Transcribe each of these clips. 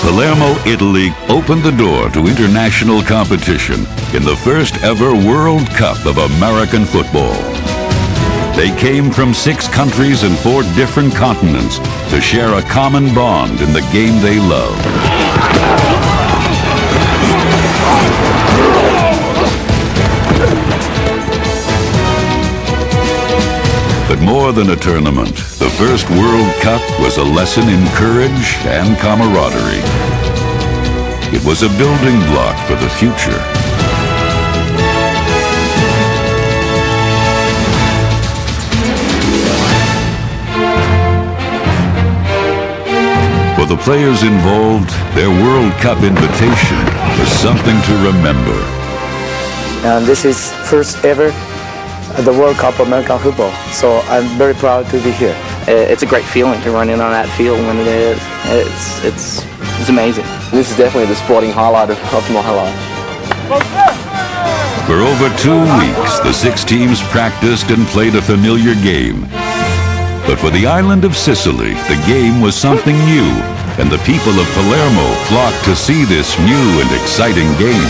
Palermo, Italy opened the door to international competition in the first ever World Cup of American football. They came from 6 countries and 4 different continents to share a common bond in the game they love. But more than a tournament, the first World Cup was a lesson in courage and camaraderie. It was a building block for the future. For the players involved, their World Cup invitation was something to remember. And this is first ever the World Cup of American football, so I'm very proud to be here. It's a great feeling to run in on that field when it is. It's amazing. This is definitely the sporting highlight of my life. For over 2 weeks, the 6 teams practiced and played a familiar game. But for the island of Sicily, the game was something new, and the people of Palermo flocked to see this new and exciting game.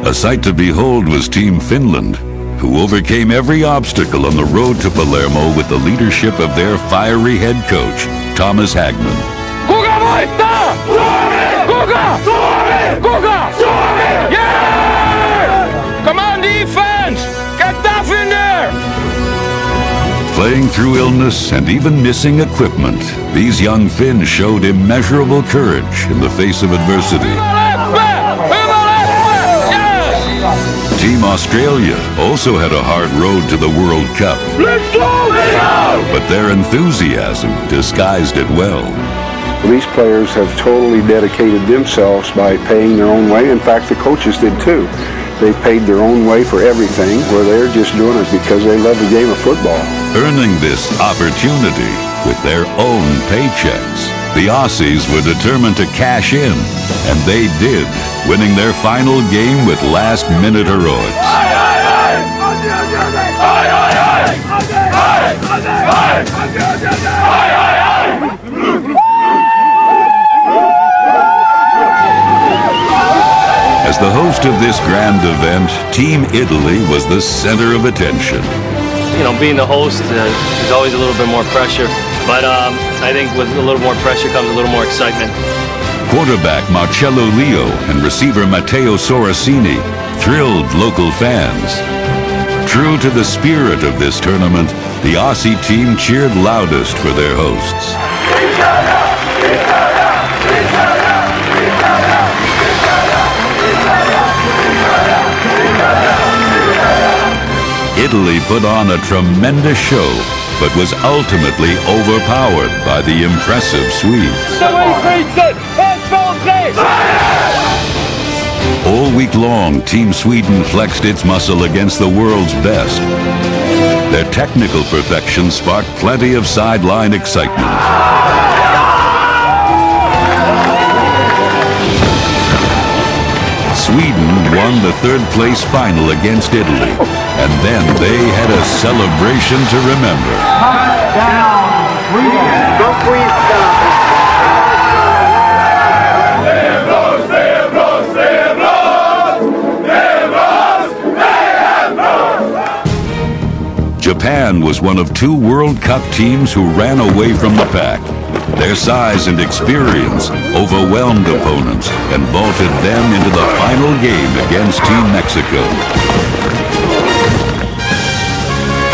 A sight to behold was Team Finland, who overcame every obstacle on the road to Palermo with the leadership of their fiery head coach, Thomas Hagman. Kuka voittaa? Suomi! Kuka? Suomi! Kuka? Suomi! Yeah! Come on, defense! Get tough in there! Playing through illness and even missing equipment, these young Finns showed immeasurable courage in the face of adversity. Team Australia also had a hard road to the World Cup. Let's go! But their enthusiasm disguised it well. These players have totally dedicated themselves by paying their own way. In fact, the coaches did too. They paid their own way for everything, where they're just doing it because they love the game of football. Earning this opportunity with their own paychecks, the Aussies were determined to cash in, and they did, winning their final game with last-minute heroics. As the host of this grand event, Team Italy was the center of attention. You know, being the host is always a little bit more pressure, but I think with a little more pressure comes a little more excitement. Quarterback Marcello Leo and receiver Matteo Sorrasini thrilled local fans. True to the spirit of this tournament, the Aussie team cheered loudest for their hosts. Italy put on a tremendous show, but was ultimately overpowered by the impressive Swedes. All week long, Team Sweden flexed its muscle against the world's best. Their technical perfection sparked plenty of sideline excitement. Sweden won the third-place final against Italy, and then they had a celebration to remember. Touchdown, Sweden! Don't freeze stop. Japan was one of 2 World Cup teams who ran away from the pack. Their size and experience overwhelmed opponents and vaulted them into the final game against Team Mexico.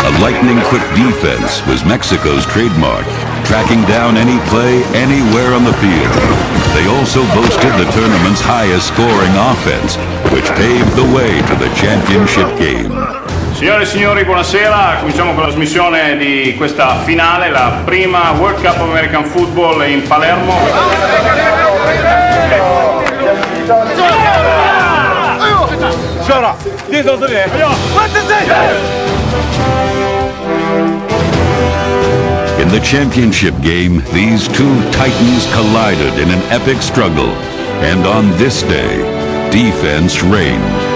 A lightning-quick defense was Mexico's trademark, tracking down any play anywhere on the field. They also boasted the tournament's highest-scoring offense, which paved the way to the championship game. Signore e signori, buonasera. Cominciamo con la trasmissione di questa finale, la prima World Cup of American Football in Palermo. In the championship game, these 2 titans collided in an epic struggle, and on this day, defense reigned.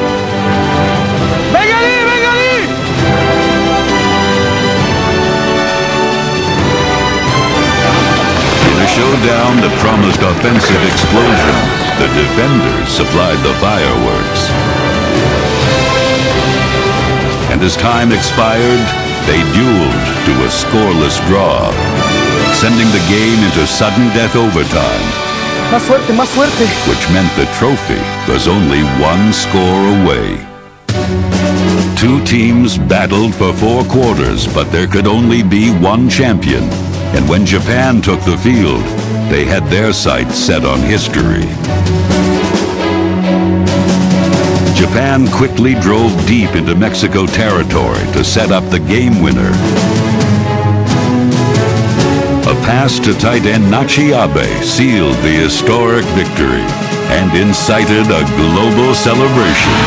showdown that promised offensive explosion, the defenders supplied the fireworks. And as time expired, they dueled to a scoreless draw, sending the game into sudden death overtime. Más fuerte, más fuerte. Which meant the trophy was only one score away. Two teams battled for 4 quarters, but there could only be one champion. And when Japan took the field, they had their sights set on history. Japan quickly drove deep into Mexico territory to set up the game winner. A pass to tight end Nachi Abe sealed the historic victory and incited a global celebration.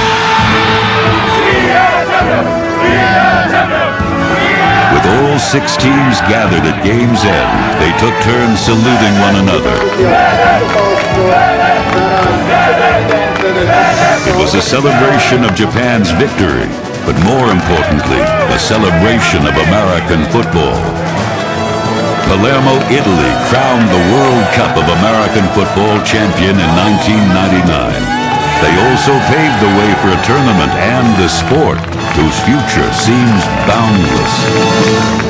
With all 6 teams gathered at game's end, they took turns saluting one another. It was a celebration of Japan's victory, but more importantly, a celebration of American football. Palermo, Italy crowned the World Cup of American Football champion in 1999. They also paved the way for a tournament and a sport whose future seems boundless.